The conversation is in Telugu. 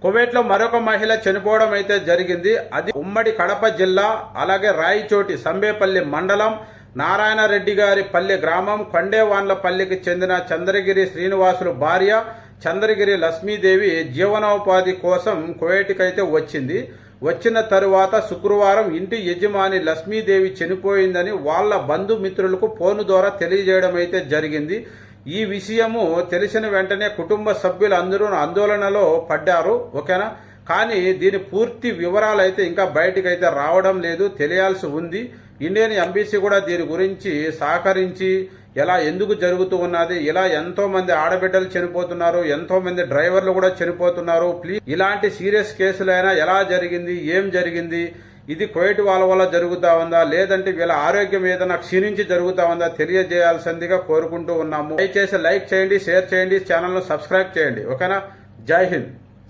కువైట్లో మరొక మహిళ చనిపోవడం అయితే జరిగింది. అది ఉమ్మడి కడప జిల్లా, అలాగే రాయిచోటి సంబేపల్లి మండలం, నారాయణరెడ్డి గారి పల్లె గ్రామం, కొండేవాన్లపల్లికి చెందిన చంద్రగిరి శ్రీనివాసులు భార్య చంద్రగిరి లక్ష్మీదేవి జీవనోపాధి కోసం కువైట్కైతే వచ్చింది. వచ్చిన తరువాత శుక్రవారం ఇంటి యజమాని లక్ష్మీదేవి చనిపోయిందని వాళ్ళ బంధుమిత్రులకు ఫోను ద్వారా తెలియజేయడం అయితే జరిగింది. ఈ విషయము తెలిసిన వెంటనే కుటుంబ సభ్యులు అందరూ ఆందోళనలో పడ్డారు. ఓకేనా, కానీ దీని పూర్తి వివరాలు అయితే ఇంకా బయటకైతే రావడం లేదు, తెలియాల్సి ఉంది. ఇండియన్ ఎంబసీ కూడా దీని గురించి సహకరించి ఎలా ఎందుకు జరుగుతూ ఉన్నది, ఇలా ఎంతో మంది ఆడబిడ్డలు చనిపోతున్నారు, ఎంతో మంది డ్రైవర్లు కూడా చనిపోతున్నారు, ప్లీజ్ ఇలాంటి సీరియస్ కేసులైనా ఎలా జరిగింది, ఏం జరిగింది, ఇది కువైట్ వాళ్ళ వల్ల జరుగుతా ఉందా, లేదంటే వీళ్ళ ఆరోగ్యం ఏదైనా క్షీణించి జరుగుతా ఉందా తెలియజేయాల్సిందిగా కోరుకుంటూ ఉన్నాము. దయచేసి లైక్ చేయండి, షేర్ చేయండి, ఛానల్ను సబ్స్క్రైబ్ చేయండి. ఓకేనా, జై హింద్.